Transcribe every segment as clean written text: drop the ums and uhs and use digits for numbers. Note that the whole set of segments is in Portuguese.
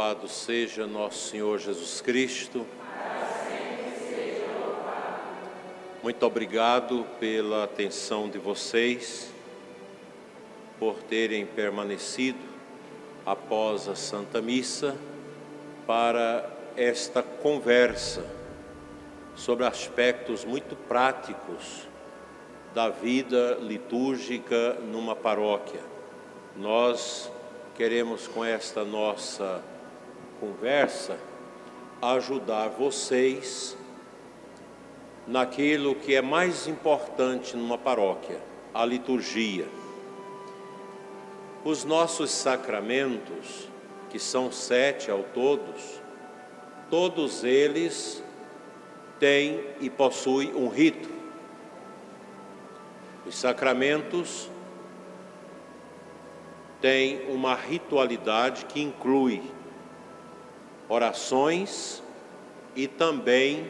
Louvado seja nosso Senhor Jesus Cristo. Muito obrigado pela atenção de vocês, por terem permanecido após a Santa Missa para esta conversa sobre aspectos muito práticos da vida litúrgica numa paróquia. Nós queremos, com esta nossa conversa, ajudar vocês naquilo que é mais importante numa paróquia, a liturgia. Os nossos sacramentos, que são 7 ao todos eles têm e possuem um rito. Os sacramentos têm uma ritualidade que inclui orações e também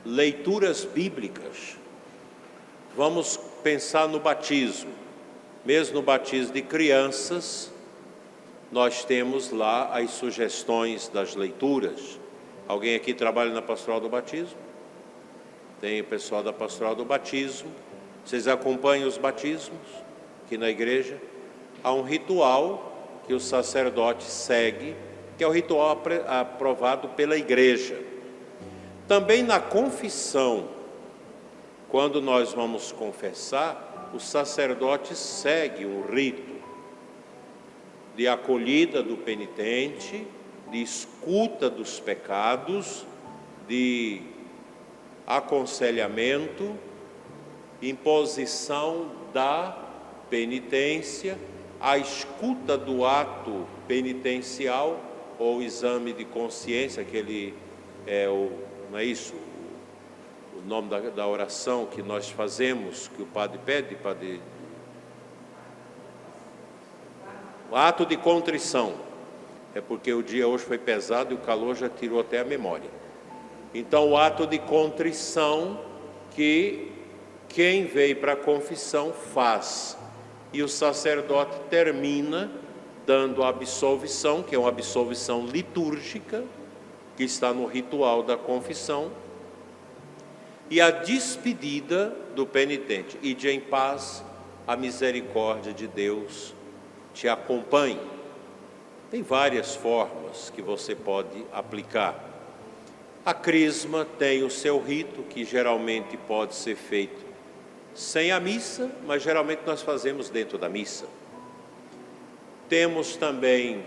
leituras bíblicas. Vamos pensar no batismo. Mesmo no batismo de crianças, nós temos lá as sugestões das leituras. Alguém aqui trabalha na Pastoral do Batismo? Tem o pessoal da Pastoral do Batismo. Vocês acompanham os batismos aqui na igreja? Há um ritual que o sacerdote segue, que é o ritual aprovado pela igreja. Também na confissão, quando nós vamos confessar, o sacerdote segue um rito de acolhida do penitente, de escuta dos pecados, de aconselhamento, imposição da penitência, a escuta do ato penitencial ou exame de consciência, aquele não é isso? O nome da oração que nós fazemos, que o padre pede, o ato de contrição. É porque o dia hoje foi pesado e o calor já tirou até a memória. Então, o ato de contrição que quem veio para a confissão faz. E o sacerdote termina dando a absolvição, que é uma absolvição litúrgica, que está no ritual da confissão, e a despedida do penitente. Ide em paz, a misericórdia de Deus te acompanhe. Tem várias formas que você pode aplicar. A crisma tem o seu rito, que geralmente pode ser feito sem a missa, mas geralmente nós fazemos dentro da missa. Temos também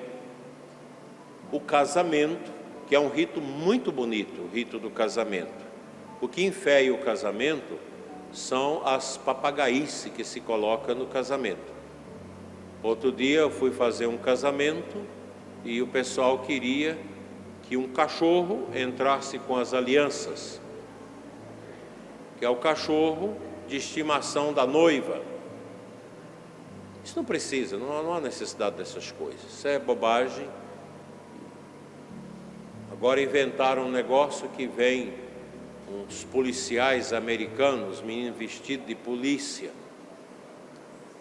o casamento, que é um rito muito bonito, o rito do casamento. O que enfeia o casamento são as papagaices que se coloca no casamento. Outro dia eu fui fazer um casamento e o pessoal queria que um cachorro entrasse com as alianças, que é o cachorro de estimação da noiva. Isso não precisa, não há necessidade dessas coisas, isso é bobagem. Agora inventaram um negócio que vem uns policiais americanos, meninos vestidos de polícia,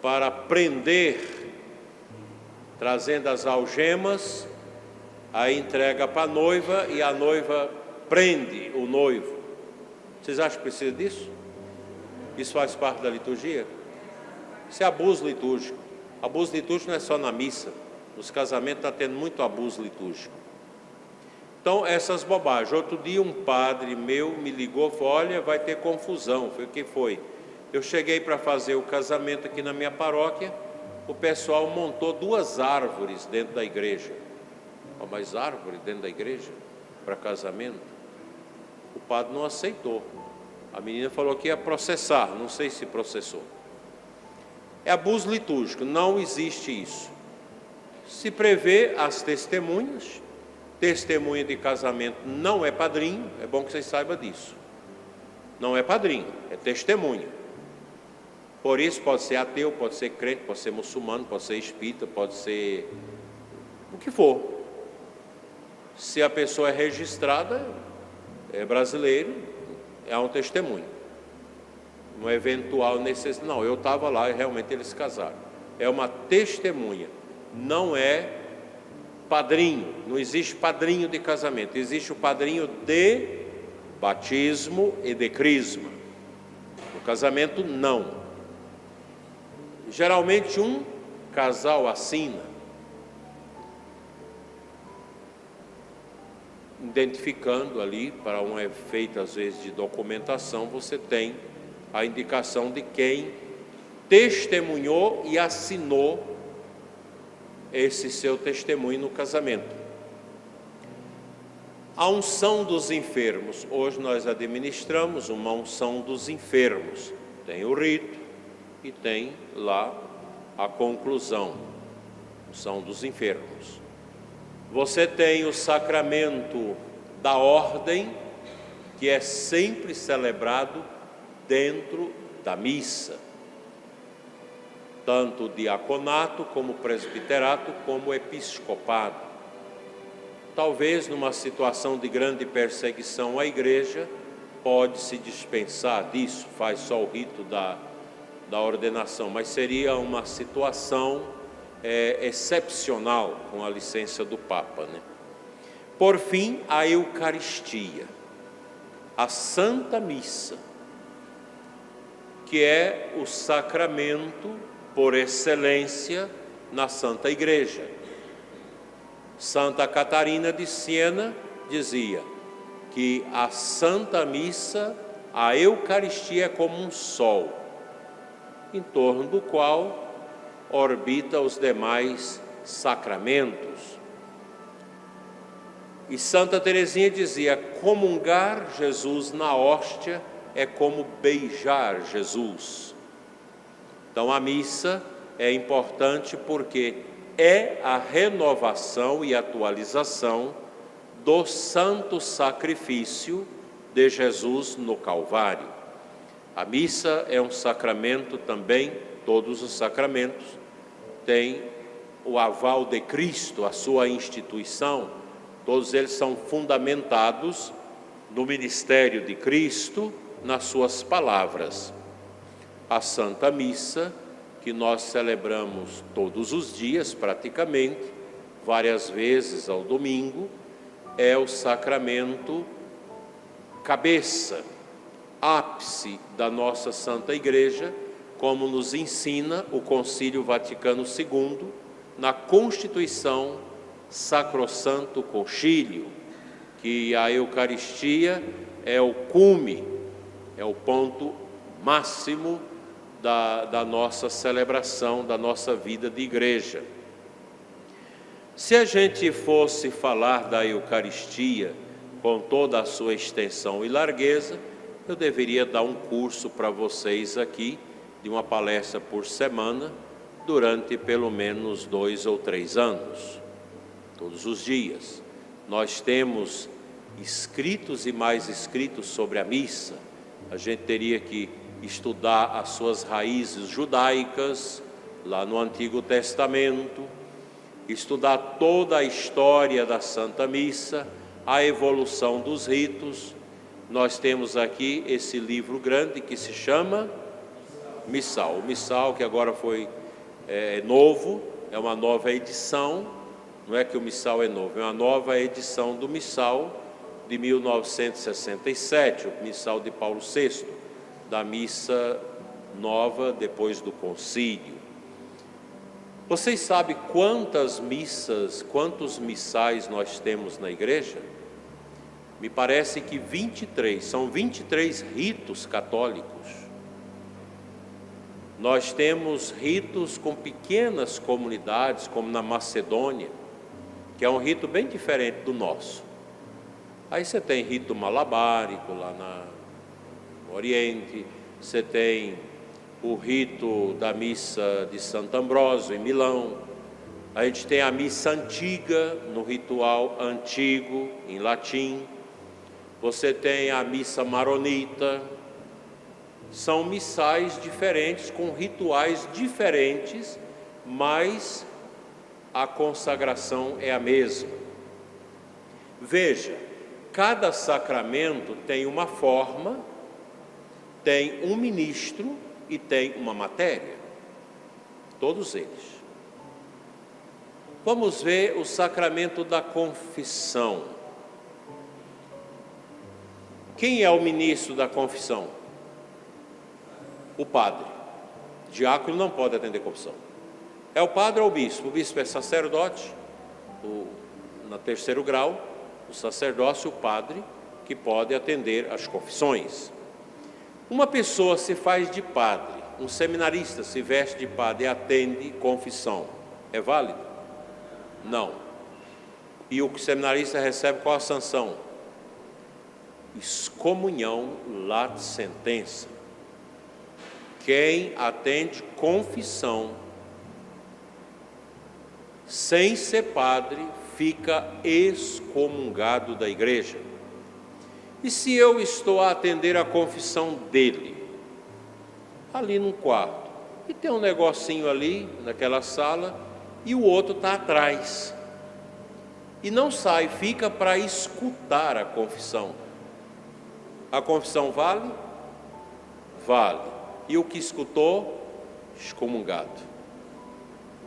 para prender, trazendo as algemas, aí entrega para a noiva e a noiva prende o noivo. Vocês acham que precisa disso? Isso faz parte da liturgia? Isso é abuso litúrgico. Abuso litúrgico não é só na missa. Nos casamentos está tendo muito abuso litúrgico. Então, essas bobagens. Outro dia um padre meu me ligou e falou: olha, vai ter confusão. Foi o que foi? Eu cheguei para fazer o casamento aqui na minha paróquia, o pessoal montou 2 árvores dentro da igreja. Oh, mas árvore dentro da igreja? Para casamento? O padre não aceitou. A menina falou que ia processar, não sei se processou. É abuso litúrgico, não existe isso. Se prevê as testemunhas. Testemunha de casamento não é padrinho, é bom que vocês saibam disso. Não é padrinho, é testemunha. Por isso pode ser ateu, pode ser crente, pode ser muçulmano, pode ser espírita, pode ser o que for. Se a pessoa é registrada, é brasileiro, é um testemunho. Uma eventual necessidade. Não, eu estava lá e realmente eles casaram. É uma testemunha, não é padrinho, não existe padrinho de casamento, existe o padrinho de batismo e de crisma. No casamento, não. Geralmente um casal assina, identificando ali, para um efeito às vezes de documentação, você tem a indicação de quem testemunhou e assinou esse seu testemunho no casamento. A unção dos enfermos. Hoje nós administramos uma unção dos enfermos. Tem o rito e tem lá a conclusão, unção dos enfermos. Você tem o sacramento da ordem, que é sempre celebrado dentro da missa. Tanto o diaconato, como o presbiterato, como o episcopado. Talvez numa situação de grande perseguição à igreja, pode-se dispensar disso, faz só o rito da ordenação, mas seria uma situação excepcional, com a licença do Papa, né? Por fim, a Eucaristia, a Santa Missa, que é o sacramento por excelência na Santa Igreja. Santa Catarina de Siena dizia que a Santa Missa, a Eucaristia é como um sol, em torno do qual orbita os demais sacramentos. E Santa Teresinha dizia: comungar Jesus na hóstia é como beijar Jesus. Então a missa é importante porque é a renovação e atualização do santo sacrifício de Jesus no Calvário. A missa é um sacramento também, todos os sacramentos têm o aval de Cristo, a sua instituição, todos eles são fundamentados no ministério de Cristo, nas suas palavras. A Santa Missa, que nós celebramos todos os dias praticamente, várias vezes ao domingo, é o sacramento cabeça, ápice da nossa Santa Igreja, como nos ensina o Concílio Vaticano II na Constituição Sacrosanto Concílio, que a Eucaristia é o cume, é o ponto máximo da nossa celebração, da nossa vida de igreja. Se a gente fosse falar da Eucaristia com toda a sua extensão e largueza, eu deveria dar um curso para vocês aqui, de uma palestra por semana, durante pelo menos 2 ou 3 anos, todos os dias. Nós temos escritos e mais escritos sobre a missa. A gente teria que estudar as suas raízes judaicas, lá no Antigo Testamento, estudar toda a história da Santa Missa, a evolução dos ritos. Nós temos aqui esse livro grande que se chama Missal. O Missal, que agora foi novo, é uma nova edição, não é que o Missal é novo, é uma nova edição do Missal de 1967, o Missal de Paulo VI, da missa nova depois do concílio. Vocês sabem quantas missas, quantos missais nós temos na igreja? Me parece que 23, são 23 ritos católicos. Nós temos ritos com pequenas comunidades, como na Macedônia, que é um rito bem diferente do nosso. Aí você tem rito malabárico lá no Oriente, você tem o rito da missa de Santo Ambrósio em Milão, a gente tem a missa antiga, no ritual antigo, em latim, você tem a missa maronita. São missais diferentes, com rituais diferentes, mas a consagração é a mesma. Veja, cada sacramento tem uma forma, tem um ministro e tem uma matéria, todos eles. Vamos ver o sacramento da confissão. Quem é o ministro da confissão? O padre. Diácono não pode atender confissão. É o padre ou o bispo? O bispo é sacerdote, no terceiro grau, o sacerdócio, o padre, que pode atender as confissões. Uma pessoa se faz de padre, um seminarista se veste de padre e atende confissão. É válido? Não. E o seminarista recebe qual a sanção? Excomunhão lat sentença. Quem atende confissão sem ser padre fica excomungado da igreja. E se eu estou a atender a confissão dele, ali num quarto, e tem um negocinho ali naquela sala, e o outro está atrás, e não sai, fica para escutar a confissão vale? Vale. E o que escutou? Excomungado.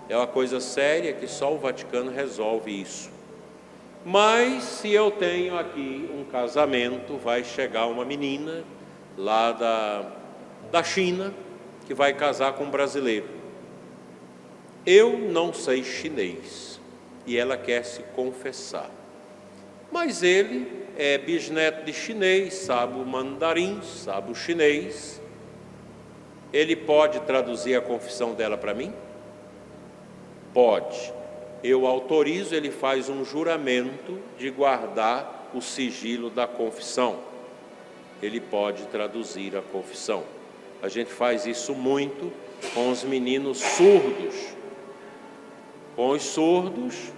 É uma coisa séria que só o Vaticano resolve isso. Mas se eu tenho aqui um casamento, vai chegar uma menina lá da China que vai casar com um brasileiro. Eu não sei chinês e ela quer se confessar. Mas ele é bisneto de chinês, sabe o mandarim, sabe o chinês. Ele pode traduzir a confissão dela para mim? Pode. Eu autorizo, ele faz um juramento de guardar o sigilo da confissão. Ele pode traduzir a confissão. A gente faz isso muito com os meninos surdos. Com os surdos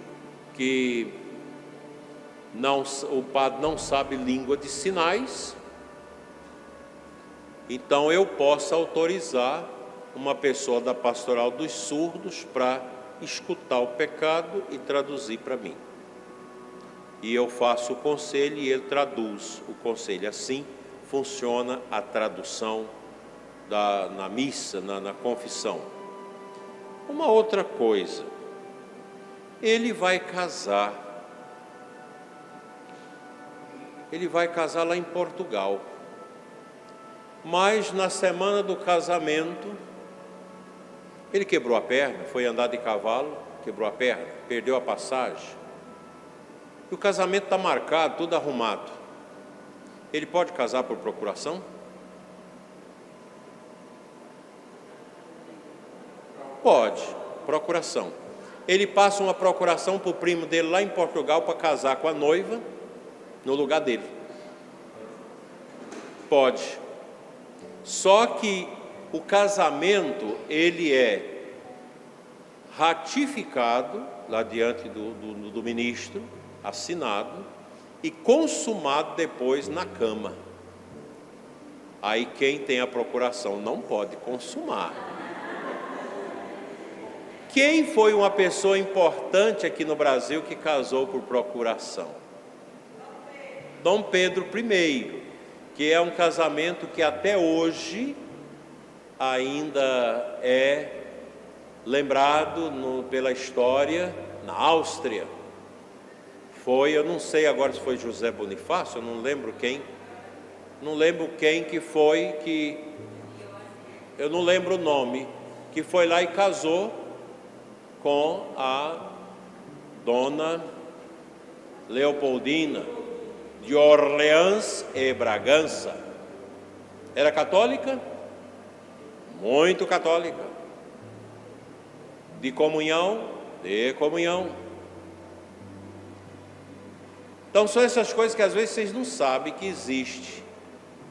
que o padre não sabe língua de sinais, então eu posso autorizar uma pessoa da pastoral dos surdos para escutar o pecado e traduzir para mim. E eu faço o conselho e ele traduz o conselho. Assim funciona a tradução na missa, na confissão. Uma outra coisa, ele vai casar. Ele vai casar lá em Portugal. Mas na semana do casamento, ele quebrou a perna, foi andar de cavalo, quebrou a perna, perdeu a passagem. E o casamento está marcado, tudo arrumado. Ele pode casar por procuração? Pode, procuração. Ele passa uma procuração para o primo dele lá em Portugal para casar com a noiva no lugar dele. Pode. Só que o casamento, ele é ratificado lá diante do ministro, assinado e consumado depois na cama. Aí quem tem a procuração não pode consumar. Quem foi uma pessoa importante aqui no Brasil que casou por procuração? Dom Pedro I, que é um casamento que até hoje ainda é lembrado pela história na Áustria. Eu não sei agora se foi José Bonifácio, eu não lembro quem que foi, eu não lembro o nome, que foi lá e casou com a dona Leopoldina de Orleans e Bragança. Era católica? Muito católica. De comunhão? De comunhão. Então são essas coisas que às vezes vocês não sabem que existe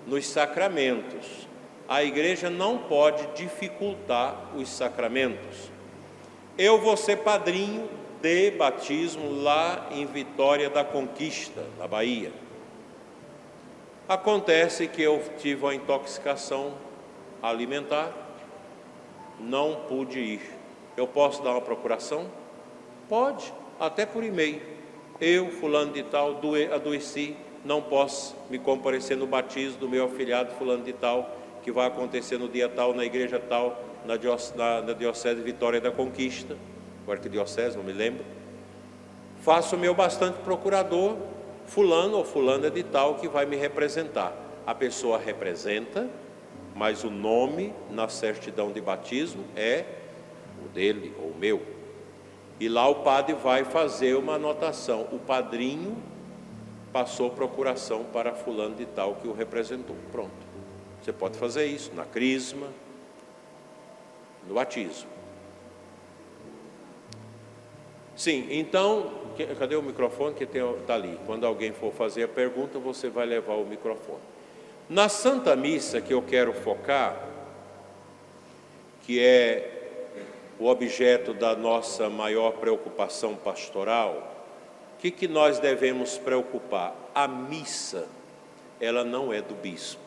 nos sacramentos. A igreja não pode dificultar os sacramentos. Eu vou ser padrinho de batismo lá em Vitória da Conquista, na Bahia. Acontece que eu tive uma intoxicação alimentar, não pude ir. Eu posso dar uma procuração? Pode, até por e-mail. Eu, fulano de tal, adoeci, não posso me comparecer no batismo do meu afilhado fulano de tal, que vai acontecer no dia tal, na igreja tal, na diocese de Vitória da Conquista, ou arquidiocese, não me lembro. faço o meu bastante procurador, fulano ou fulana de tal que vai me representar. A pessoa representa, mas o nome na certidão de batismo é o dele ou o meu. E lá o padre vai fazer uma anotação: o padrinho passou procuração para fulano de tal que o representou. Pronto. Você pode fazer isso na crisma, no batismo. Sim, então, cadê o microfone que está ali? Quando alguém for fazer a pergunta, você vai levar o microfone. Na Santa Missa que eu quero focar, que é o objeto da nossa maior preocupação pastoral, o que nós devemos preocupar? A missa, ela não é do bispo,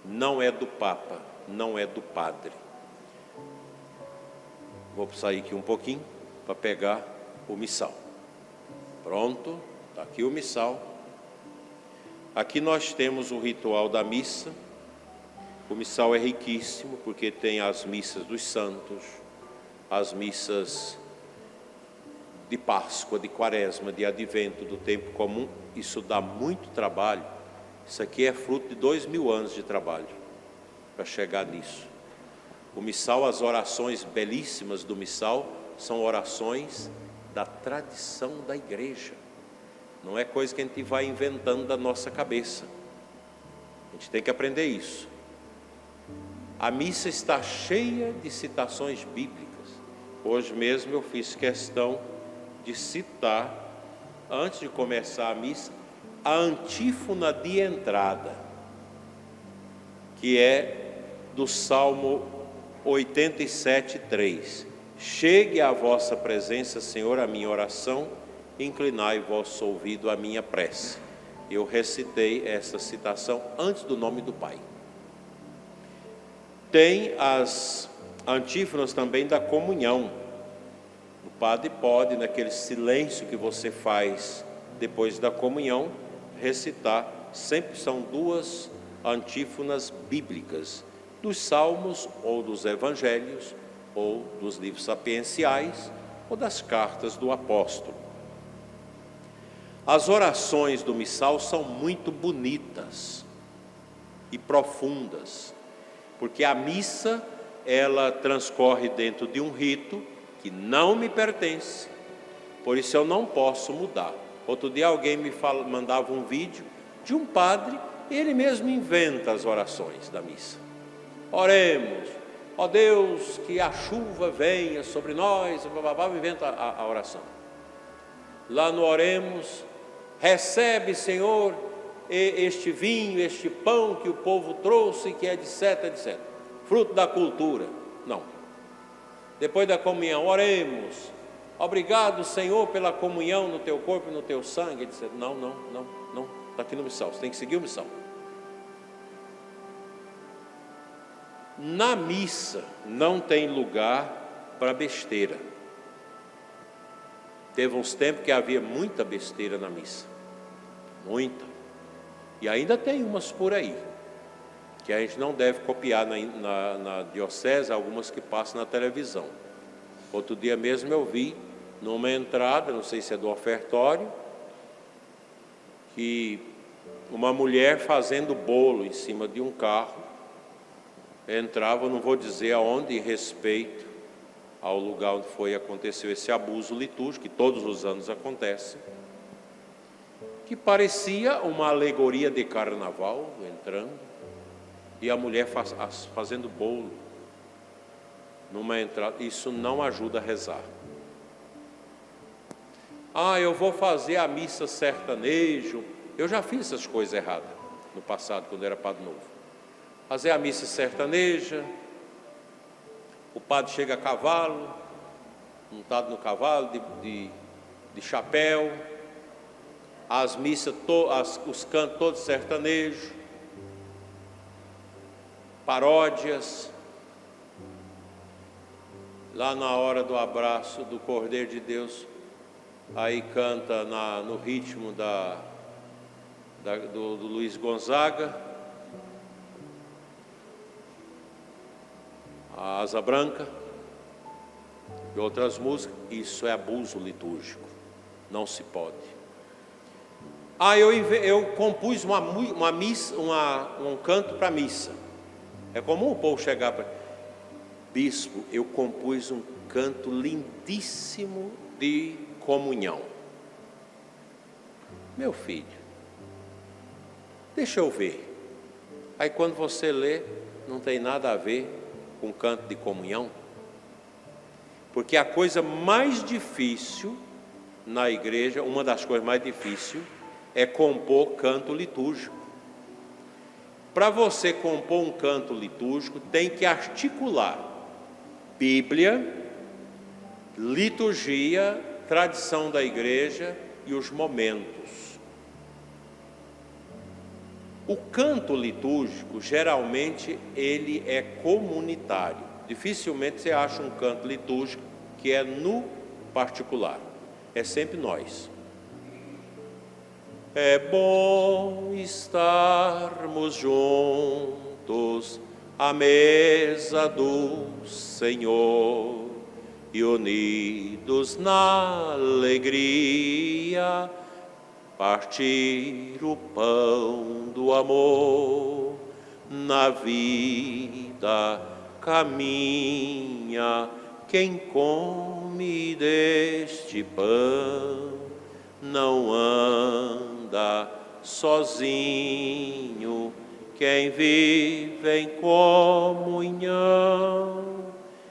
não é do papa, não é do padre. Vou sair aqui um pouquinho para pegar o missal. Pronto, está aqui o missal. Aqui nós temos o ritual da missa. O missal é riquíssimo, porque tem as missas dos santos, as missas de Páscoa, de Quaresma, de Advento, do tempo comum. Isso dá muito trabalho. Isso aqui é fruto de 2000 anos de trabalho para chegar nisso. O missal, as orações belíssimas do missal são orações da tradição da igreja. Não é coisa que a gente vai inventando da nossa cabeça. A gente tem que aprender isso. A missa está cheia de citações bíblicas. Hoje mesmo eu fiz questão de citar, antes de começar a missa, a antífona de entrada, que é do Salmo 87:3. Chegue à vossa presença, Senhor, a minha oração, inclinai vosso ouvido à minha prece. Eu recitei essa citação antes do nome do Pai. Tem as antífonas também da comunhão. O padre pode, naquele silêncio que você faz depois da comunhão, recitar. Sempre são duas antífonas bíblicas, dos salmos ou dos evangelhos, ou dos livros sapienciais, ou das cartas do apóstolo. As orações do missal são muito bonitas e profundas, porque a missa, ela transcorre dentro de um rito que não me pertence, por isso eu não posso mudar. Outro dia alguém mandava um vídeo de um padre, ele mesmo inventa as orações da missa. Oremos, ó Deus, que a chuva venha sobre nós, inventa a oração. Lá no oremos, recebe, Senhor, este vinho, este pão que o povo trouxe, que é etc, etc. Fruto da cultura. Não. Depois da comunhão, oremos. Obrigado, Senhor, pela comunhão no teu corpo e no teu sangue, etc. Não. Está aqui no missal, você tem que seguir o missal. Na missa não tem lugar para besteira. Teve uns tempos que havia muita besteira na missa. Muita. E ainda tem umas por aí, que a gente não deve copiar na diocese, algumas que passam na televisão. Outro dia mesmo eu vi, numa entrada, não sei se é do ofertório, que uma mulher fazendo bolo em cima de um carro, entrava, não vou dizer aonde, em respeito ao lugar onde aconteceu esse abuso litúrgico, que todos os anos acontece, que parecia uma alegoria de carnaval, entrando, e a mulher fazendo bolo numa entrada. Isso não ajuda a rezar. Eu vou fazer a missa sertanejo. Eu já fiz essas coisas erradas no passado, quando era padre novo. Fazer a missa sertaneja, o padre chega a cavalo, montado no cavalo, de chapéu, as missas, os cantos todos sertanejos, paródias. Lá na hora do abraço do Cordeiro de Deus, aí canta no ritmo do Luiz Gonzaga, a Asa Branca e outras músicas. Isso é abuso litúrgico. Não se pode. Eu compus uma missa, um canto para missa. É comum o povo chegar para... Bispo, eu compus um canto lindíssimo de comunhão. Meu filho, deixa eu ver. Aí quando você lê, não tem nada a ver com canto de comunhão. Porque a coisa mais difícil na igreja, uma das coisas mais difíceis, é compor canto litúrgico. Para você compor um canto litúrgico, tem que articular Bíblia, liturgia, tradição da igreja e os momentos. O canto litúrgico, geralmente, ele é comunitário. Dificilmente você acha um canto litúrgico que é no particular. É sempre nós. É bom estarmos juntos à mesa do Senhor e unidos na alegria, partir o pão do amor. Na vida caminha quem come deste pão, não anda sozinho quem vive em comunhão.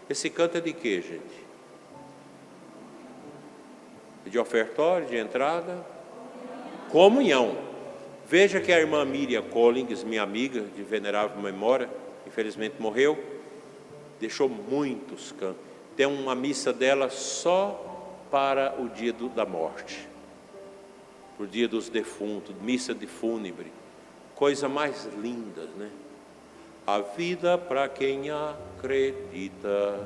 Esse canto é de quê, gente? De ofertório, de entrada? Comunhão. Veja que a irmã Miriam Collins, minha amiga de venerável memória, infelizmente morreu, deixou muitos cantos. Tem uma missa dela só para o dia da morte, para o dia dos defuntos, missa de fúnebre. Coisa mais linda, né? A vida para quem acredita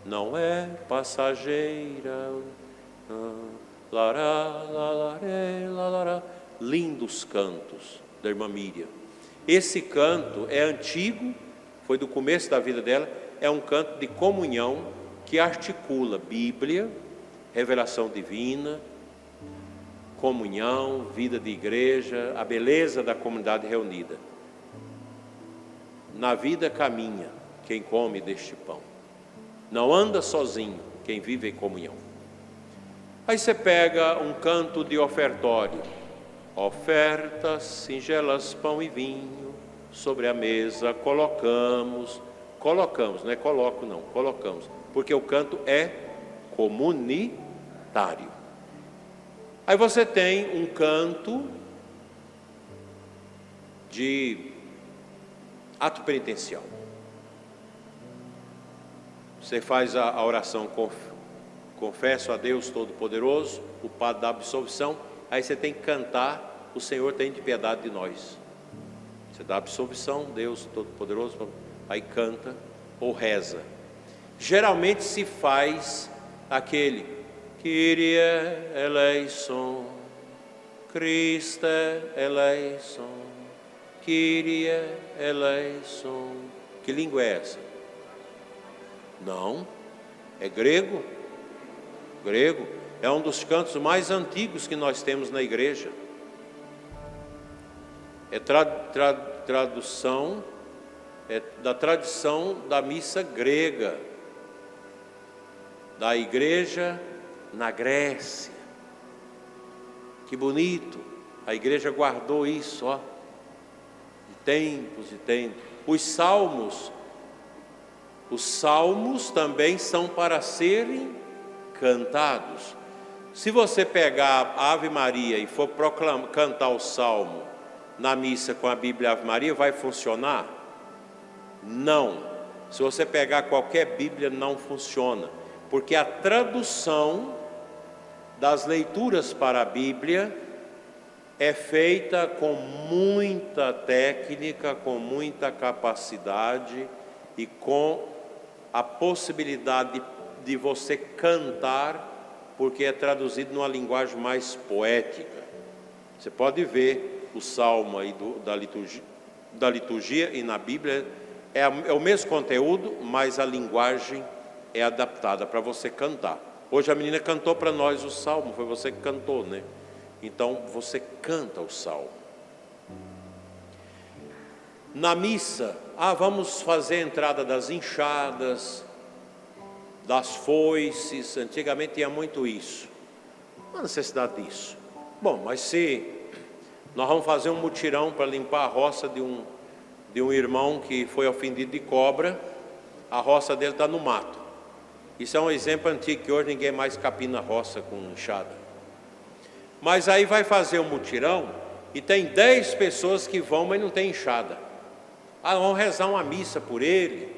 não é passageira. Lará, lalaré, lalará. Lindos cantos da irmã Miriam. Esse canto é antigo, foi do começo da vida dela, é um canto de comunhão que articula Bíblia, revelação divina, comunhão, vida de igreja, a beleza da comunidade reunida. Na vida caminha quem come deste pão, não anda sozinho quem vive em comunhão. Aí você pega um canto de ofertório, ofertas, singelas, pão e vinho, sobre a mesa colocamos, não é coloco não, colocamos, porque o canto é comunitário. Aí você tem um canto de ato penitencial. Você faz a oração, confesso a Deus Todo-Poderoso, o Padre da absolvição, aí você tem que cantar, o Senhor tem de piedade de nós. Você dá a absolvição, Deus Todo-Poderoso, aí canta ou reza. Geralmente se faz aquele Kyrie eleison, Christe eleison, Kyrie eleison. Que língua é essa? Não, é grego. Grego é um dos cantos mais antigos que nós temos na igreja. É tradução, é da tradição da missa grega, da igreja na Grécia. Que bonito, a igreja guardou isso, ó, de tempos e tempos. Os salmos também são para serem cantados. Se você pegar a Ave Maria e for cantar o salmo na missa com a Bíblia Ave Maria, vai funcionar? Não. Se você pegar qualquer Bíblia, não funciona, porque a tradução das leituras para a Bíblia é feita com muita técnica, com muita capacidade e com a possibilidade de você cantar, porque é traduzido numa linguagem mais poética. Você pode ver o salmo aí da liturgia e na Bíblia, é o mesmo conteúdo, mas a linguagem é adaptada para você cantar. Hoje a menina cantou para nós o salmo, foi você que cantou, né? Então você canta o salmo. Na missa, vamos fazer a entrada das enxadas, das foices. Antigamente tinha muito isso. Não há necessidade disso. Bom, mas se nós vamos fazer um mutirão para limpar a roça de um irmão que foi ofendido de cobra, a roça dele está no mato. Isso é um exemplo antigo, que hoje ninguém mais capina a roça com enxada. Mas aí vai fazer um mutirão e tem 10 pessoas que vão, mas não tem enxada. Vamos rezar uma missa por ele,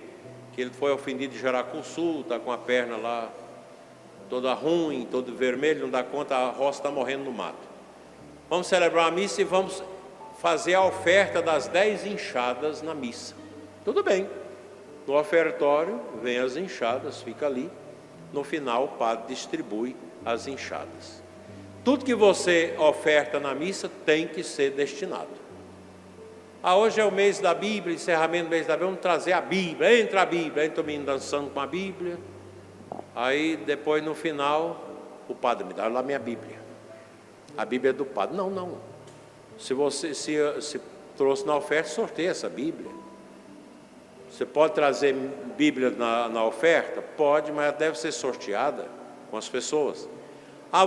que ele foi ofendido de Jaracuçu, está com a perna lá toda ruim, todo vermelho, não dá conta, a roça está morrendo no mato. Vamos celebrar a missa e vamos fazer a oferta das 10 enxadas na missa. Tudo bem. No ofertório, vem as enxadas, fica ali. No final, o padre distribui as enxadas. Tudo que você oferta na missa tem que ser destinado. Hoje é o mês da Bíblia, encerramento do mês da Bíblia, vamos trazer a Bíblia, entra a Bíblia, entra o menino dançando com a Bíblia. Aí depois no final, o padre me dá lá minha Bíblia. A Bíblia é do padre. Não. Se você se trouxe na oferta, sorteia essa Bíblia. Você pode trazer Bíblia na oferta? Pode, mas ela deve ser sorteada com as pessoas.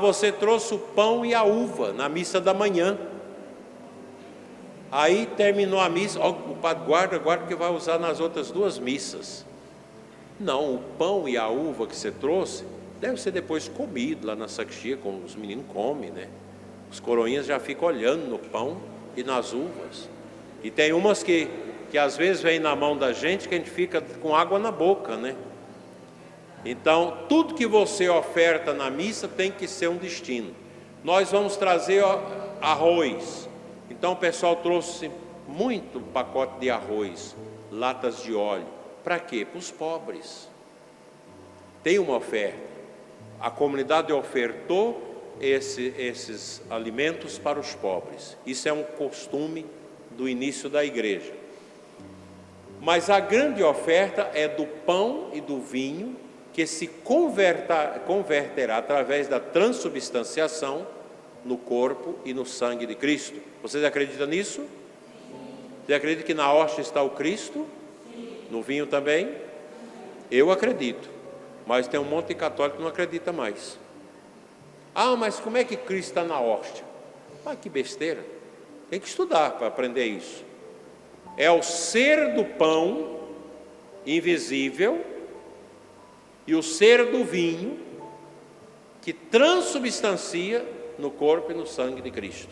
Você trouxe o pão e a uva na missa da manhã. Aí terminou a missa, o padre guarda que vai usar nas outras 2 missas. Não, o pão e a uva que você trouxe deve ser depois comido lá na sacristia, como os meninos comem, né? Os coroinhas já ficam olhando no pão e nas uvas. E tem umas que às vezes vem na mão da gente, que a gente fica com água na boca, né? Então, tudo que você oferta na missa tem que ser um destino. Nós vamos trazer arroz. Então o pessoal trouxe muito pacote de arroz, latas de óleo. Para quê? Para os pobres. Tem uma oferta. A comunidade ofertou esses alimentos para os pobres. Isso é um costume do início da igreja. Mas a grande oferta é do pão e do vinho, que se converterá através da transubstanciação no corpo e no sangue de Cristo. Vocês acreditam nisso? Você acredita que na hóstia está o Cristo? No vinho também? Eu acredito, mas tem um monte de católico que não acredita mais. Mas como é que Cristo está na hóstia? Que besteira, tem que estudar para aprender isso. É o ser do pão invisível e o ser do vinho que transubstancia no corpo e no sangue de Cristo,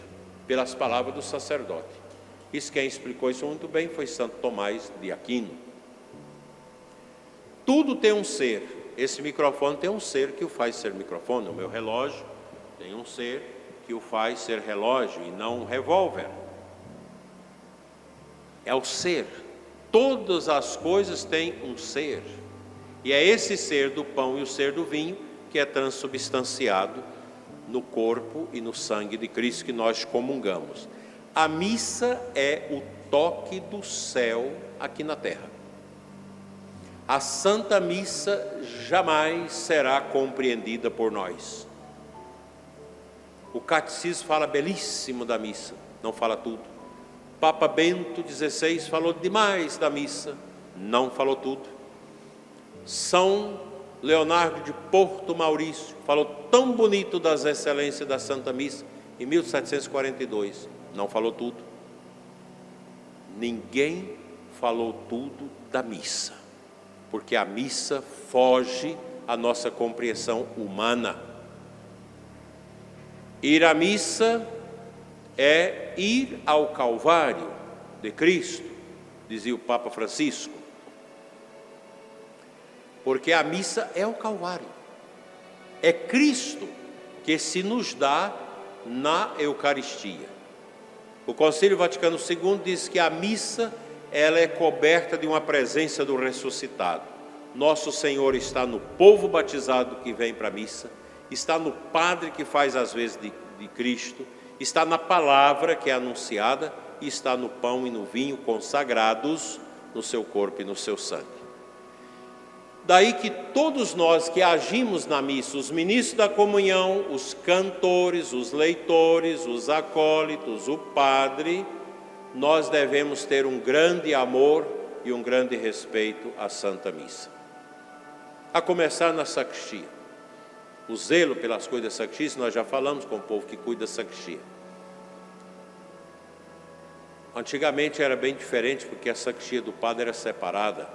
pelas palavras do sacerdote. Isso, quem explicou isso muito bem foi Santo Tomás de Aquino. Tudo tem um ser. Esse microfone tem um ser que o faz ser microfone. O meu relógio tem um ser que o faz ser relógio e não um revólver. É o ser. Todas as coisas têm um ser. E é esse ser do pão e o ser do vinho que é transubstanciado no corpo e no sangue de Cristo que nós comungamos. A missa é o toque do céu aqui na terra. A Santa Missa jamais será compreendida por nós. O Catecismo fala belíssimo da missa, não fala tudo. Papa Bento XVI falou demais da missa, não falou tudo. São Leonardo de Porto Maurício falou tão bonito das excelências da Santa Missa em 1742, não falou tudo. Ninguém falou tudo da missa, porque a missa foge à nossa compreensão humana. Ir à missa é ir ao Calvário de Cristo, dizia o Papa Francisco. Porque a missa é o Calvário. É Cristo que se nos dá na Eucaristia. O Concílio Vaticano II diz que a missa ela é coberta de uma presença do ressuscitado. Nosso Senhor está no povo batizado que vem para a missa, está no padre que faz as vezes de Cristo, está na palavra que é anunciada e está no pão e no vinho consagrados no seu corpo e no seu sangue. Daí que todos nós que agimos na missa, os ministros da comunhão, os cantores, os leitores, os acólitos, o padre, nós devemos ter um grande amor e um grande respeito à Santa Missa. A começar na sacristia. O zelo pelas coisas da sacristia, nós já falamos com o povo que cuida da sacristia. Antigamente era bem diferente, porque a sacristia do padre era separada.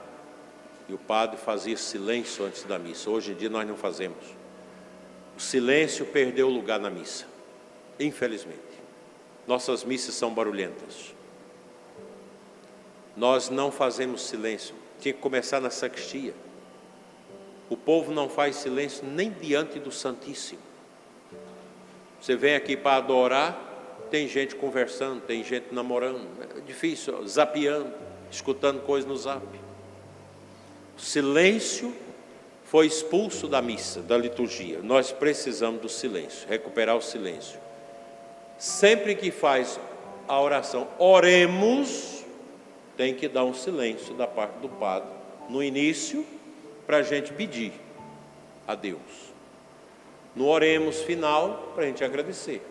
E o padre fazia silêncio antes da missa. Hoje em dia nós não fazemos. O silêncio perdeu lugar na missa, infelizmente. Nossas missas são barulhentas. Nós não fazemos silêncio. Tinha que começar na sacristia. O povo não faz silêncio nem diante do Santíssimo. Você vem aqui para adorar, tem gente conversando, tem gente namorando. É difícil, zapeando, escutando coisas no zap. O silêncio foi expulso da missa, da liturgia. Nós precisamos do silêncio, recuperar o silêncio. Sempre que faz a oração, oremos, tem que dar um silêncio da parte do padre, no início, para a gente pedir a Deus. No oremos final, para a gente agradecer.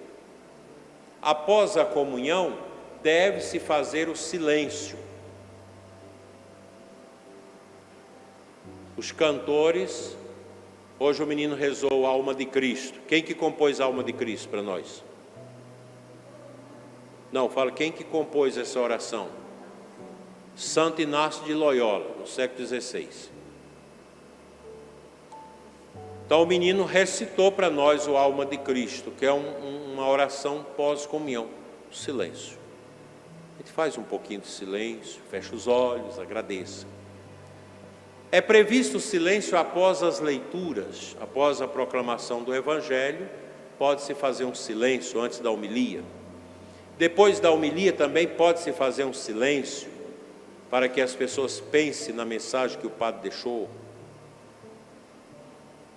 Após a comunhão, deve-se fazer o silêncio. Os cantores, hoje o menino rezou a Alma de Cristo. Quem que compôs a Alma de Cristo para nós? Não, fala, quem que compôs essa oração? Santo Inácio de Loyola, no século XVI. Então o menino recitou para nós o Alma de Cristo, que é uma oração pós-comunhão, silêncio. A gente faz um pouquinho de silêncio, fecha os olhos, agradeça. É previsto o silêncio após as leituras, após a proclamação do Evangelho, pode-se fazer um silêncio antes da homilia. Depois da homilia também pode-se fazer um silêncio, para que as pessoas pensem na mensagem que o padre deixou.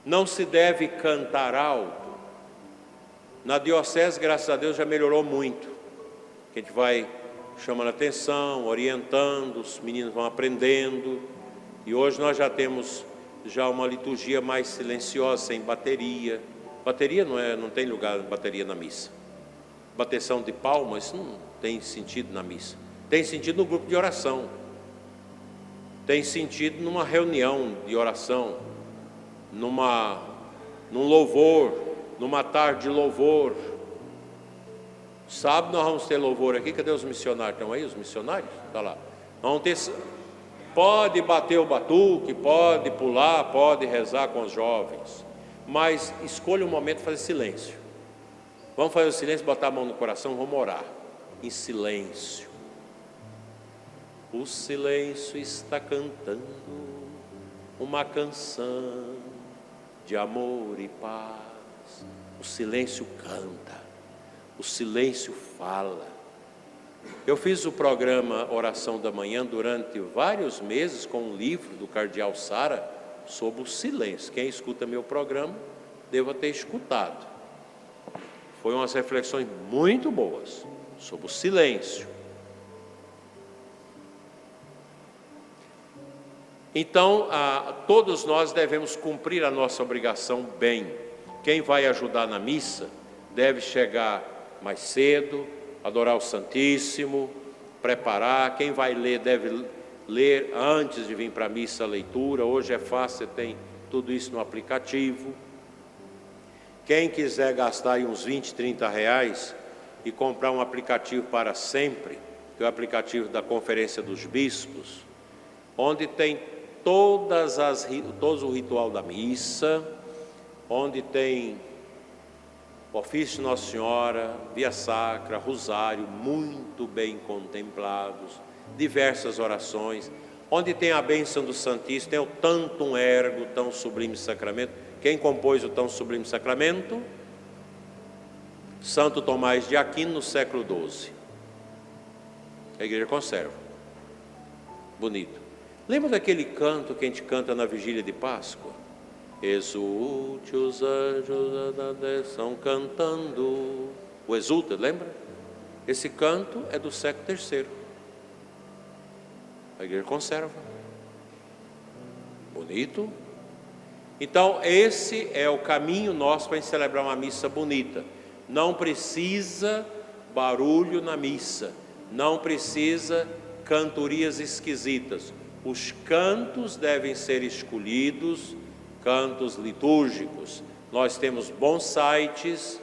Não se deve cantar alto. Na diocese, graças a Deus, já melhorou muito. A gente vai chamando a atenção, orientando, os meninos vão aprendendo. E hoje nós já temos uma liturgia mais silenciosa, sem bateria. Bateria não tem lugar de bateria na missa. Bateção de palmas, isso não tem sentido na missa. Tem sentido no grupo de oração. Tem sentido numa reunião de oração, num louvor, numa tarde de louvor. Sábado nós vamos ter louvor aqui. Cadê os missionários? Estão aí os missionários? Está lá. Vamos ter... Pode bater o batuque, pode pular, pode rezar com os jovens, mas escolha um momento de fazer silêncio. Vamos fazer o silêncio, botar a mão no coração, vamos orar em silêncio. O silêncio está cantando uma canção de amor e paz. O silêncio canta, o silêncio fala. Eu fiz o programa Oração da Manhã durante vários meses com um livro do Cardeal Sara sobre o silêncio. Quem escuta meu programa deva ter escutado. Foi umas reflexões muito boas sobre o silêncio. Então, todos nós devemos cumprir a nossa obrigação bem. Quem vai ajudar na missa deve chegar mais cedo, adorar o Santíssimo, preparar. Quem vai ler deve ler antes de vir para a missa a leitura. Hoje é fácil, você tem tudo isso no aplicativo. Quem quiser gastar aí uns 20, 30 reais e comprar um aplicativo para sempre, que é o aplicativo da Conferência dos Bispos, onde tem todo o ritual da missa, onde tem ofício de Nossa Senhora, via sacra, rosário, muito bem contemplados, diversas orações, onde tem a bênção do Santíssimo, tem o tantum ergo, tão sublime sacramento. Quem compôs o tão sublime sacramento? Santo Tomás de Aquino, no século XII. A igreja conserva. Bonito. Lembra daquele canto que a gente canta na vigília de Páscoa? Exulte, os anjos da desção cantando. O exulta, lembra? Esse canto é do século III. A igreja conserva. Bonito. Bonito. Então, esse é o caminho nosso para a gente celebrar uma missa bonita. Não precisa barulho na missa, não precisa cantorias esquisitas. Os cantos devem ser escolhidos, cantos litúrgicos. Nós temos bons sites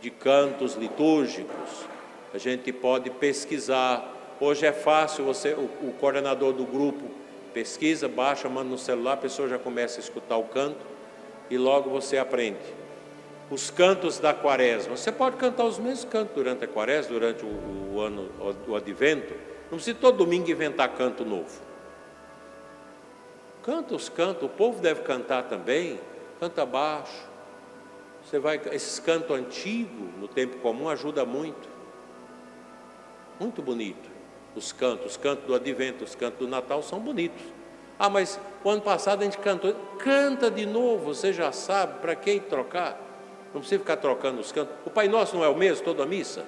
de cantos litúrgicos. A gente pode pesquisar. Hoje é fácil, o coordenador do grupo pesquisa, baixa, manda no celular, a pessoa já começa a escutar o canto e logo você aprende. Os cantos da quaresma, você pode cantar os mesmos cantos durante a quaresma, durante o ano, o advento. Não precisa todo domingo inventar canto novo. Canta os cantos, o povo deve cantar também, canta baixo. Esses cantos antigos, no tempo comum, ajuda muito. Muito bonito. Os cantos do advento, os cantos do Natal são bonitos. Ah, mas o ano passado a gente cantou. Canta de novo, você já sabe, para que trocar? Não precisa ficar trocando os cantos. O Pai Nosso não é o mesmo, toda a missa?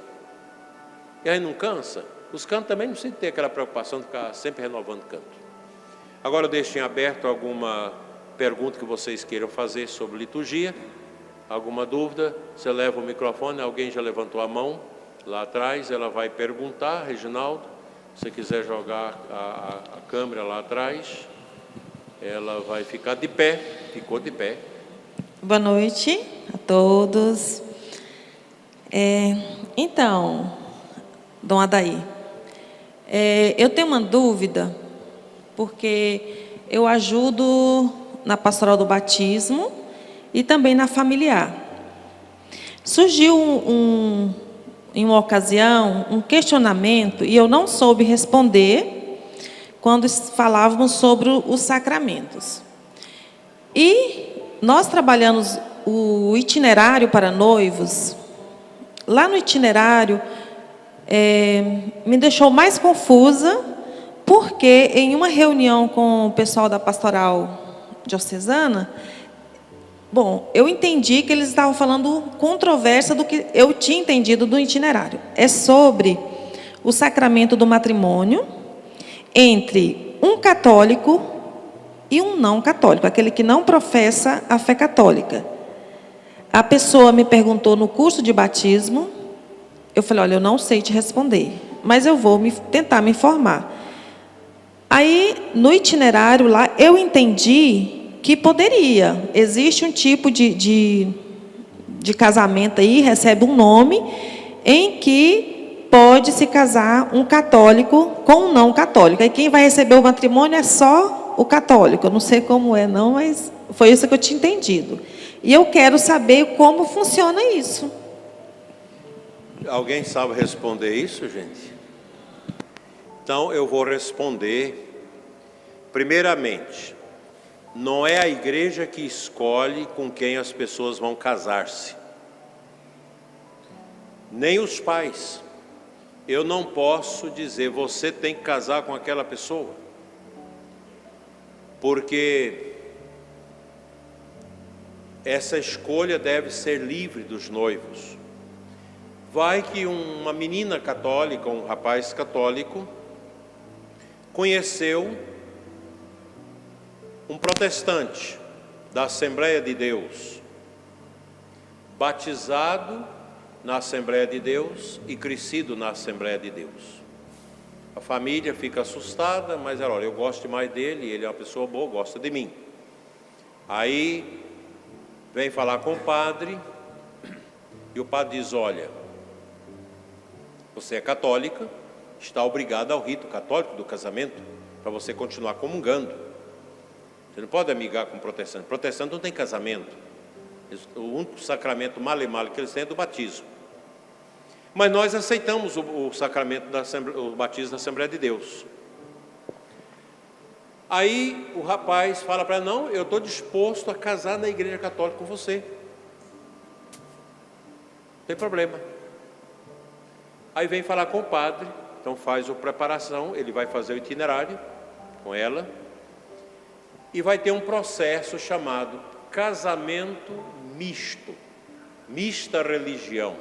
E aí não cansa? Os cantos também não precisam ter aquela preocupação de ficar sempre renovando canto. Agora eu deixo em aberto alguma pergunta que vocês queiram fazer sobre liturgia. Alguma dúvida? Você leva o microfone, alguém já levantou a mão lá atrás, ela vai perguntar, Reginaldo. Se você quiser jogar a câmera lá atrás, ela vai ficar de pé, ficou de pé. Boa noite a todos. Então, Dom Adair, eu tenho uma dúvida, porque eu ajudo na pastoral do batismo e também na familiar. Surgiu em uma ocasião um questionamento e eu não soube responder quando falávamos sobre os sacramentos. E nós trabalhamos o itinerário para noivos. Lá no itinerário me deixou mais confusa, porque em uma reunião com o pessoal da pastoral diocesana, eu entendi que eles estavam falando controvérsia do que eu tinha entendido do itinerário. É sobre o sacramento do matrimônio entre um católico e um não católico, aquele que não professa a fé católica. A pessoa me perguntou no curso de batismo, eu falei, olha, eu não sei te responder, mas eu vou tentar me informar. Aí, no itinerário lá, eu entendi que poderia. Existe um tipo de casamento aí, recebe um nome, em que pode se casar um católico com um não católico. Aí quem vai receber o matrimônio é só o católico. Eu não sei como é não, mas foi isso que eu tinha entendido. E eu quero saber como funciona isso. Alguém sabe responder isso, gente? Então eu vou responder. Primeiramente, não é a igreja que escolhe com quem as pessoas vão casar-se. Nem os pais. Eu não posso dizer, você tem que casar com aquela pessoa. Porque essa escolha deve ser livre dos noivos. Vai que uma menina católica, um rapaz católico, conheceu um protestante da Assembleia de Deus, batizado na Assembleia de Deus e crescido na Assembleia de Deus. A família fica assustada, mas olha, eu gosto mais dele, ele é uma pessoa boa, gosta de mim. Aí vem falar com o padre e o padre diz, olha, você é católica, está obrigada ao rito católico do casamento para você continuar comungando. Você não pode amigar com protestante. Protestante não tem casamento. O único sacramento male-male que eles têm é do batismo. Mas nós aceitamos o sacramento o batismo da Assembleia de Deus. Aí o rapaz fala para ela, não, eu estou disposto a casar na igreja católica com você. Não tem problema. Aí vem falar com o padre, então faz a preparação, ele vai fazer o itinerário com ela. E vai ter um processo chamado casamento misto, mista religião.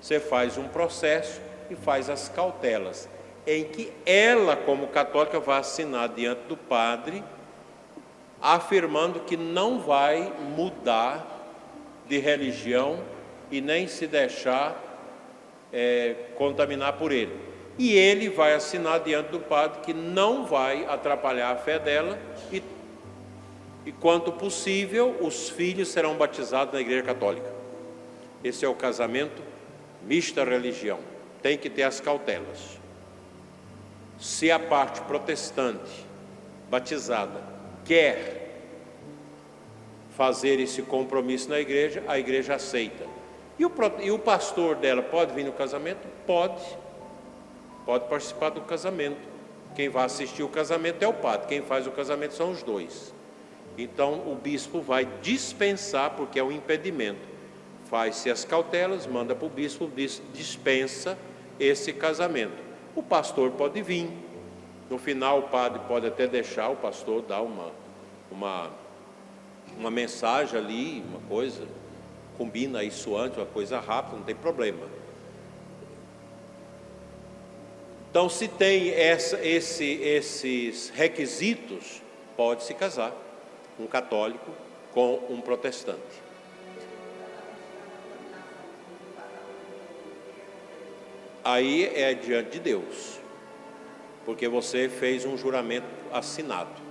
Você faz um processo e faz as cautelas, em que ela, como católica, vai assinar diante do padre afirmando que não vai mudar de religião e nem se deixar contaminar por ele. E ele vai assinar diante do padre que não vai atrapalhar a fé dela e quanto possível, os filhos serão batizados na Igreja Católica. Esse é o casamento mista religião. Tem que ter as cautelas. Se a parte protestante batizada quer fazer esse compromisso na igreja, a igreja aceita. E o pastor dela pode vir no casamento? Pode participar do casamento. Quem vai assistir o casamento é o padre, quem faz o casamento são os dois. Então o bispo vai dispensar, porque é um impedimento. Faz-se as cautelas, manda para o bispo dispensa esse casamento. O pastor pode vir. No final o padre pode até deixar o pastor dar uma mensagem ali, uma coisa, combina isso antes, uma coisa rápida, não tem problema. Então, se tem esses requisitos, pode se casar um católico com um protestante. Aí é diante de Deus, porque você fez um juramento assinado.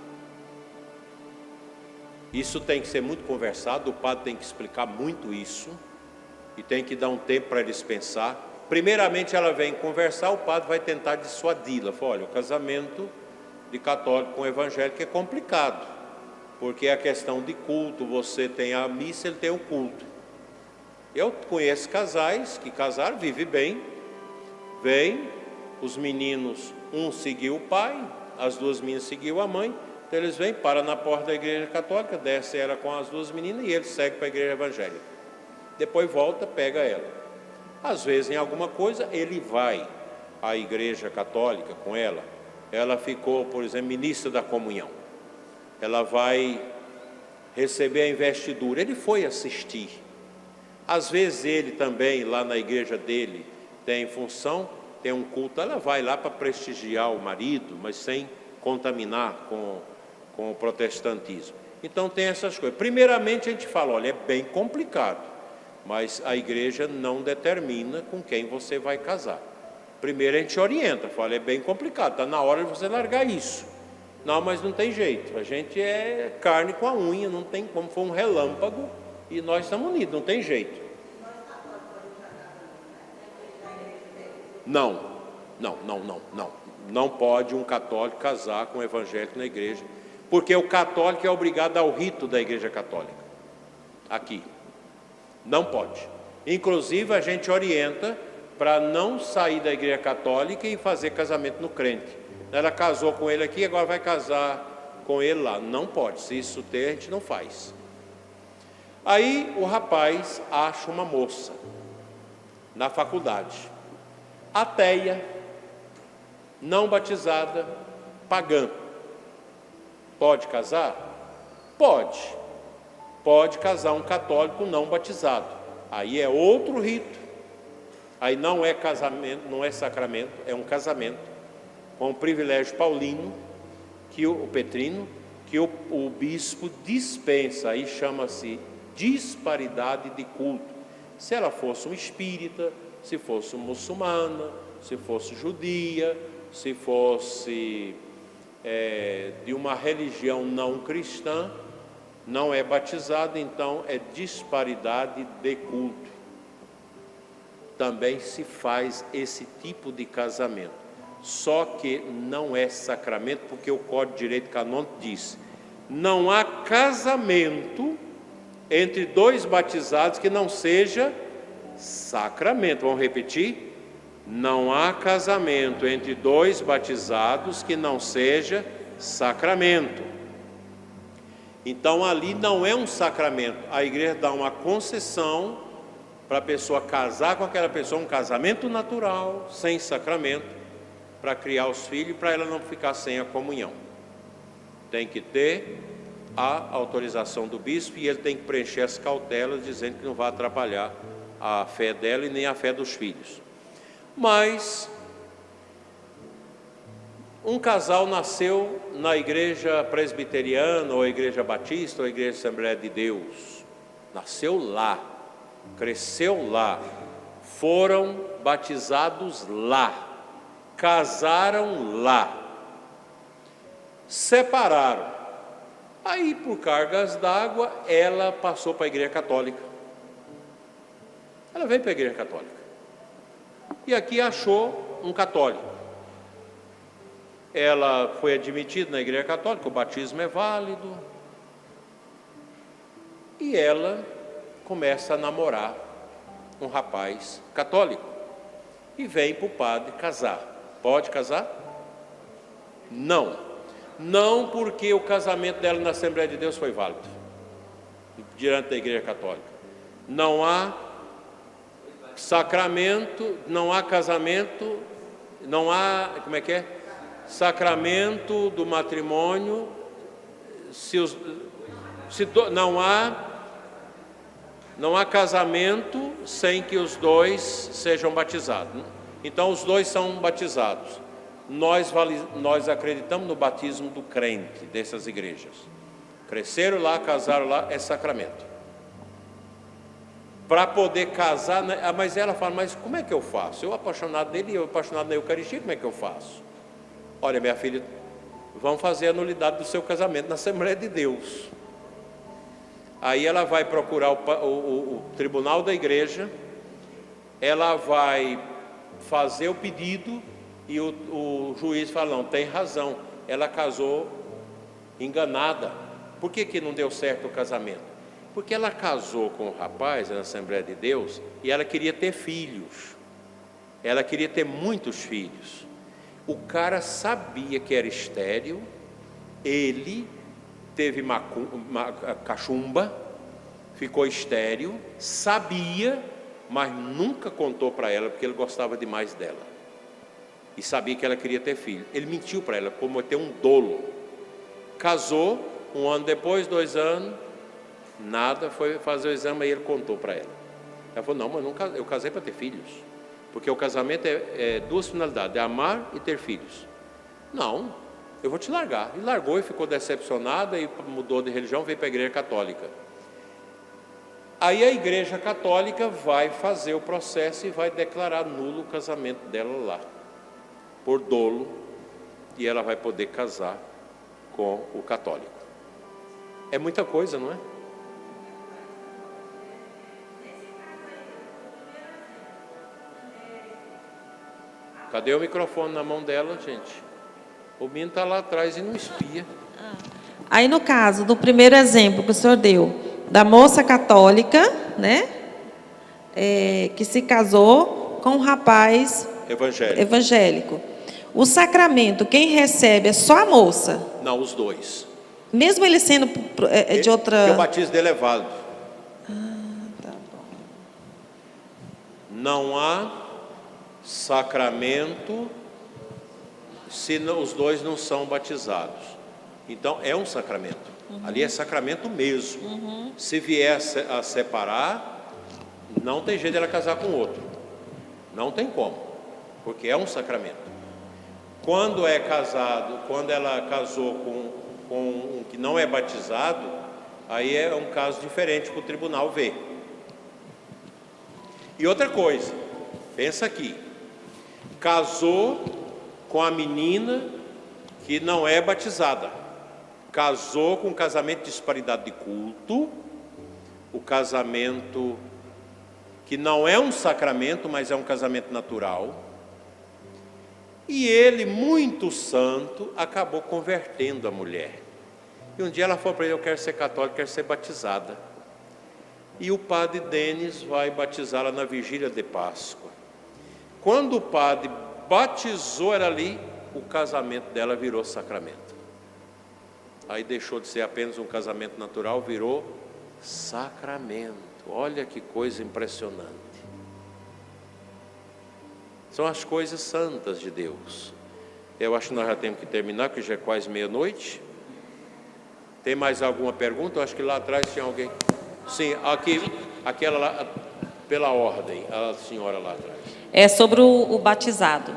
Isso tem que ser muito conversado, o padre tem que explicar muito isso, e tem que dar um tempo para eles pensar. Primeiramente ela vem conversar, o padre vai tentar dissuadi-la. Fala, olha, o casamento de católico com evangélico é complicado, porque a questão de culto, você tem a missa, ele tem o culto. Eu conheço casais que casaram, vivem bem, vem, os meninos, um seguiu o pai, as duas meninas seguiu a mãe, então eles vêm, param na porta da igreja católica, desce ela com as duas meninas e ele segue para a igreja evangélica. Depois volta, pega ela. Às vezes, em alguma coisa, ele vai à igreja católica com ela. Ela ficou, por exemplo, ministra da comunhão. Ela vai receber a investidura. Ele foi assistir. Às vezes, ele também, lá na igreja dele, tem função, tem um culto. Ela vai lá para prestigiar o marido, mas sem contaminar com o protestantismo. Então, tem essas coisas. Primeiramente, a gente fala, olha, é bem complicado. Mas a igreja não determina com quem você vai casar. Primeiro a gente orienta, fala, é bem complicado, está na hora de você largar isso. Não, mas não tem jeito, a gente é carne com a unha, não tem como, foi um relâmpago e nós estamos unidos, não tem jeito. Não pode um católico casar com um evangélico na igreja, porque o católico é obrigado ao rito da igreja católica, aqui. Não pode. Inclusive, a gente orienta para não sair da igreja católica e fazer casamento no crente. Ela casou com ele aqui, agora vai casar com ele lá. Não pode. Se isso ter, a gente não faz. Aí, o rapaz acha uma moça na faculdade, ateia, não batizada, pagã. Pode casar? Pode. Pode casar um católico não batizado. Aí é outro rito. Aí não é casamento, não é sacramento, é um casamento com o privilégio paulino, que o petrino, que o bispo dispensa. Aí chama-se disparidade de culto. Se ela fosse um espírita, se fosse muçulmana, se fosse judia, se fosse de uma religião não cristã, não é batizado, então é disparidade de culto. Também se faz esse tipo de casamento, só que não é sacramento, porque o Código de Direito Canônico diz: não há casamento entre dois batizados que não seja sacramento. Vamos repetir? Não há casamento entre dois batizados que não seja sacramento. Então ali não é um sacramento, a igreja dá uma concessão para a pessoa casar com aquela pessoa, um casamento natural, sem sacramento, para criar os filhos, para ela não ficar sem a comunhão. Tem que ter a autorização do bispo e ele tem que preencher as cautelas, dizendo que não vai atrapalhar a fé dela e nem a fé dos filhos. Mas Um casal nasceu na igreja presbiteriana, ou igreja batista, ou igreja Assembleia de Deus. Nasceu lá, cresceu lá, foram batizados lá, casaram lá, separaram. Aí, por cargas d'água, ela passou para a igreja católica. Ela veio para a igreja católica. E aqui achou um católico. Ela foi admitida na igreja católica, o batismo é válido. E ela começa a namorar um rapaz católico. E vem para o padre casar. Pode casar? Não. Não, porque o casamento dela na Assembleia de Deus foi válido diante da igreja católica. Não há sacramento, não há casamento, não há, como é que é? Sacramento do matrimônio, não há casamento sem que os dois sejam batizados. Então os dois são batizados. Nós acreditamos no batismo do crente dessas igrejas. Cresceram lá, casaram lá, é sacramento. Para poder casar, mas ela fala, mas como é que eu faço? Eu apaixonado dele, eu apaixonado na Eucaristia, como é que eu faço? Olha, minha filha, vamos fazer a nulidade do seu casamento na Assembleia de Deus. Aí ela vai procurar o tribunal da igreja, ela vai fazer o pedido e o juiz fala, não, tem razão, ela casou enganada. Por que não deu certo o casamento? Porque ela casou com o rapaz na Assembleia de Deus e ela queria ter filhos. Ela queria ter muitos filhos. O cara sabia que era estéril, ele teve cachumba, ficou estéril, sabia, mas nunca contou para ela, porque ele gostava demais dela. E sabia que ela queria ter filho. Ele mentiu para ela, cometeu um dolo. Casou, 1 ano depois, 2 anos, nada, foi fazer o exame e ele contou para ela. Ela falou, não, mas eu casei para ter filhos. Porque o casamento é 2 finalidades, é amar e ter filhos. Não, eu vou te largar. E largou e ficou decepcionada e mudou de religião, veio para a igreja católica. Aí a igreja católica vai fazer o processo e vai declarar nulo o casamento dela lá, por dolo, e ela vai poder casar com o católico. É muita coisa, não é? Cadê o microfone na mão dela, gente? O menino está lá atrás e não espia. Aí no caso do primeiro exemplo que o senhor deu, da moça católica, né? Que se casou com um rapaz evangélico. O sacramento, quem recebe é só a moça? Não, os dois. Mesmo ele sendo de outra... Porque o batismo dele é válido. Tá bom. Não há sacramento se os dois não são batizados. Então é um sacramento. Ali é sacramento mesmo. Se vier a separar, não tem jeito de ela casar com outro. Não tem como, porque é um sacramento. Quando é casado, quando ela casou com um que não é batizado, aí é um caso diferente para o tribunal ver. E outra coisa, pensa aqui, casou com a menina que não é batizada, casou com um casamento de disparidade de culto, o casamento que não é um sacramento, mas é um casamento natural, e ele, muito santo, acabou convertendo a mulher. E um dia ela falou para ele, eu quero ser católica, quero ser batizada. E o padre Denis vai batizá-la na vigília de Páscoa. Quando o padre batizou ela ali, o casamento dela virou sacramento. Aí deixou de ser apenas um casamento natural, virou sacramento. Olha que coisa impressionante. São as coisas santas de Deus. Eu acho que nós já temos que terminar, porque já é quase meia-noite. Tem mais alguma pergunta? Eu acho que lá atrás tinha alguém. Sim, aquela lá, pela ordem, a senhora lá atrás. É sobre o batizado.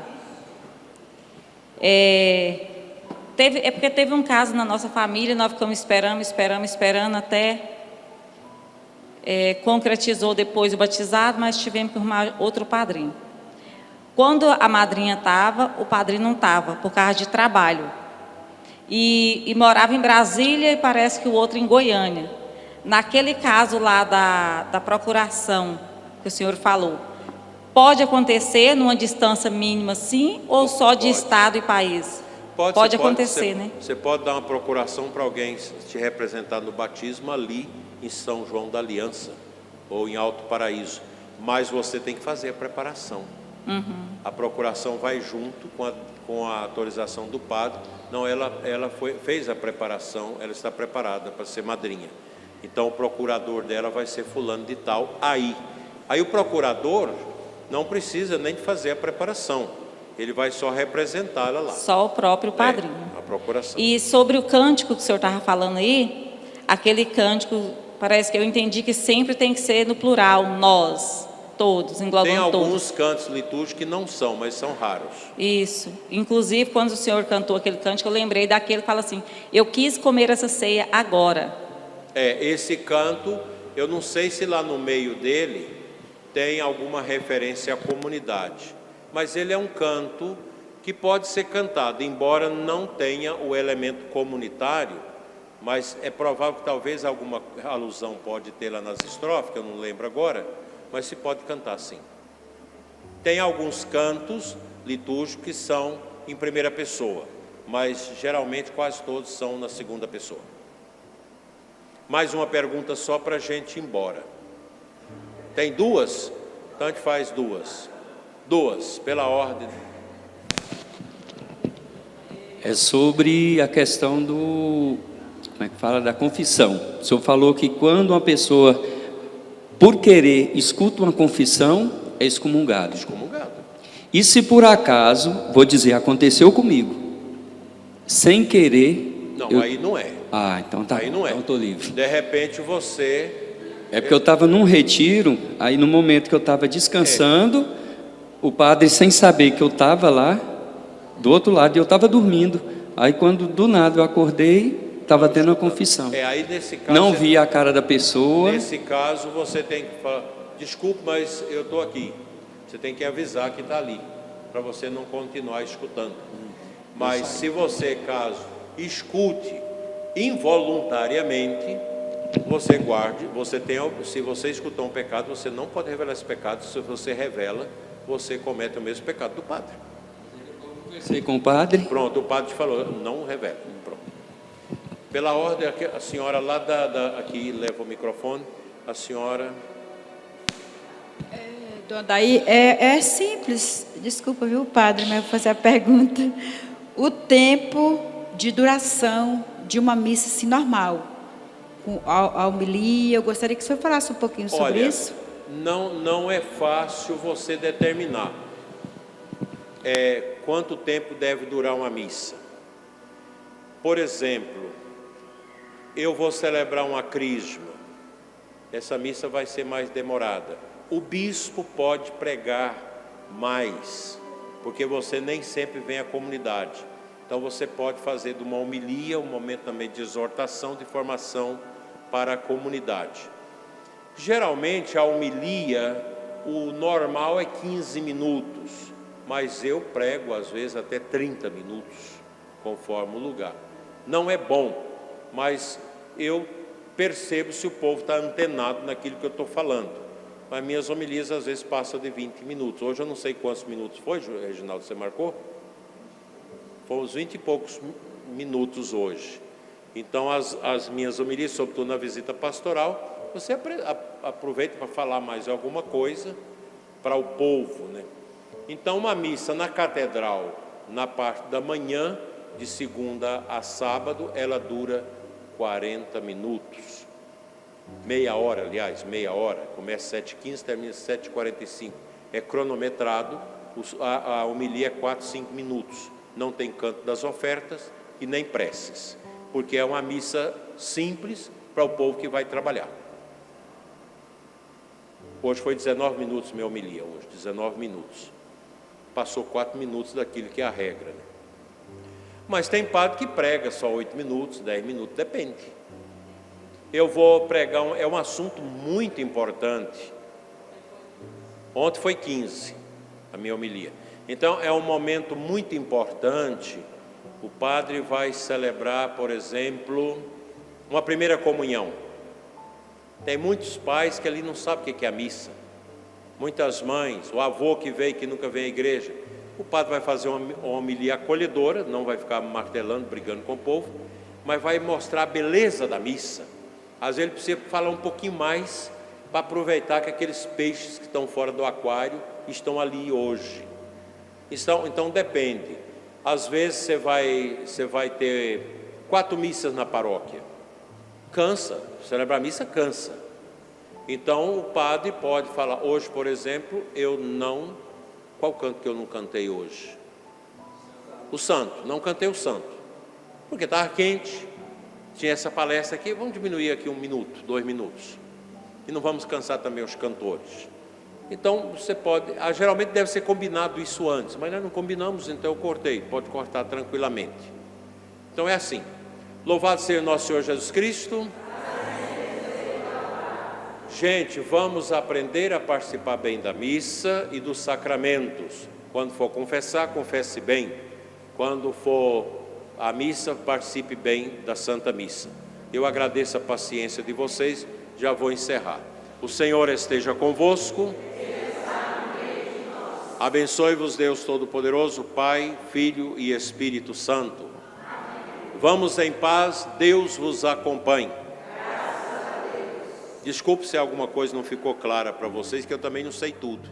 É porque teve um caso na nossa família, nós ficamos esperando até concretizou depois o batizado, mas tivemos que arrumar outro padrinho. Quando a madrinha estava, o padrinho não estava, por causa de trabalho. E morava em Brasília e parece que o outro em Goiânia. Naquele caso lá da procuração que o senhor falou, pode acontecer numa distância mínima, sim, ou só de estado e país? Pode acontecer, né? Você pode dar uma procuração para alguém te representar no batismo ali em São João da Aliança ou em Alto Paraíso, mas você tem que fazer a preparação. A procuração vai junto com a autorização do padre. Não, ela fez a preparação, ela está preparada para ser madrinha. Então o procurador dela vai ser fulano de tal. Aí o procurador não precisa nem de fazer a preparação, ele vai só representá-la lá. Só o próprio padrinho. A procuração. E sobre o cântico que o senhor estava falando aí, aquele cântico, parece que eu entendi que sempre tem que ser no plural, nós, todos, englobando todos. Tem alguns cantos litúrgicos que não são, mas são raros. Isso. Inclusive, quando o senhor cantou aquele cântico, eu lembrei daquele que fala assim, eu quis comer essa ceia agora. Esse canto, eu não sei se lá no meio dele tem alguma referência à comunidade, mas ele é um canto que pode ser cantado, embora não tenha o elemento comunitário, mas é provável que talvez alguma alusão pode ter lá nas estrofes, que eu não lembro agora, mas se pode cantar sim. Tem alguns cantos litúrgicos que são em primeira pessoa, mas geralmente quase todos são na segunda pessoa. Mais uma pergunta só para a gente ir embora. Tem duas? Tanto faz duas. Duas, pela ordem. É sobre a questão da confissão. O senhor falou que quando uma pessoa, por querer, escuta uma confissão, é excomungado. Excomungado. E se por acaso, vou dizer, aconteceu comigo, sem querer... Não, aí não é. Então tá. Aí não é. Então estou livre. De repente você... É porque eu estava num retiro, aí no momento que eu estava descansando, o padre, sem saber que eu estava lá, do outro lado, e eu estava dormindo. Aí quando do nada eu acordei, estava tendo a confissão. Aí nesse caso... Não vi a cara da pessoa. Nesse caso você tem que falar, desculpe, mas eu estou aqui. Você tem que avisar que está ali, para você não continuar escutando. Mas se você, caso escute involuntariamente, você guarde, se você escutou um pecado, você não pode revelar esse pecado. Se você revela, você comete o mesmo pecado do padre. Conversei com o padre. Pronto, o padre te falou, não revela. Pronto. Pela ordem, a senhora lá aqui leva o microfone. A senhora... Dona Daí, é simples. Desculpa, viu, padre, mas eu vou fazer a pergunta. O tempo de duração de uma missa assim, normal, com a homilia, eu gostaria que o senhor falasse um pouquinho sobre isso. Não é fácil você determinar quanto tempo deve durar uma missa. Por exemplo, eu vou celebrar uma crisma, essa missa vai ser mais demorada. O bispo pode pregar mais, porque você nem sempre vem à comunidade. Então você pode fazer de uma homilia um momento também de exortação, de formação para a comunidade. Geralmente a homilia, o normal é 15 minutos, mas eu prego às vezes até 30 minutos, conforme o lugar. Não é bom, mas eu percebo se o povo está antenado naquilo que eu estou falando. Mas minhas homilias às vezes passam de 20 minutos. Hoje eu não sei quantos minutos foi, Reginaldo, você marcou? Foi uns 20 e poucos minutos hoje. Então as minhas homilias, sobretudo na visita pastoral, você aproveita para falar mais alguma coisa para o povo, né? Então uma missa na catedral, na parte da manhã, de segunda a sábado, ela dura 40 minutos. Meia hora, começa às 7h15, termina às 7h45. É cronometrado, a homilia é 4, 5 minutos. Não tem canto das ofertas e nem preces, porque é uma missa simples para o povo que vai trabalhar. Hoje foi 19 minutos minha homilia, 19 minutos. Passou 4 minutos daquilo que é a regra, né? Mas tem padre que prega só 8 minutos, 10 minutos, depende. Eu vou pregar, é um assunto muito importante. Ontem foi 15, a minha homilia. Então, é um momento muito importante. O padre vai celebrar, por exemplo, uma primeira comunhão. Tem muitos pais que ali não sabem o que é a missa. Muitas mães, o avô que veio, que nunca vem à igreja. O padre vai fazer uma homilia acolhedora, não vai ficar martelando, brigando com o povo, mas vai mostrar a beleza da missa. Às vezes ele precisa falar um pouquinho mais para aproveitar que aqueles peixes que estão fora do aquário estão ali hoje. Então depende. Às vezes você vai ter 4 missas na paróquia. Cansa, celebrar a missa cansa. Então o padre pode falar, hoje, por exemplo, qual canto que eu não cantei hoje? O santo, não cantei o santo, porque estava quente, tinha essa palestra aqui, vamos diminuir aqui 1 minuto, 2 minutos, e não vamos cansar também os cantores. Então você pode, geralmente deve ser combinado isso antes, mas nós não combinamos, então eu cortei, pode cortar tranquilamente. Então é assim, louvado seja nosso Senhor Jesus Cristo. Gente, vamos aprender a participar bem da missa e dos sacramentos. Quando for confessar, confesse bem. Quando for a missa, participe bem da Santa Missa. Eu agradeço a paciência de vocês, já vou encerrar. O Senhor esteja convosco. Abençoe-vos Deus Todo-Poderoso, Pai, Filho e Espírito Santo. Vamos em paz, Deus vos acompanhe. Desculpe se alguma coisa não ficou clara para vocês, que eu também não sei tudo.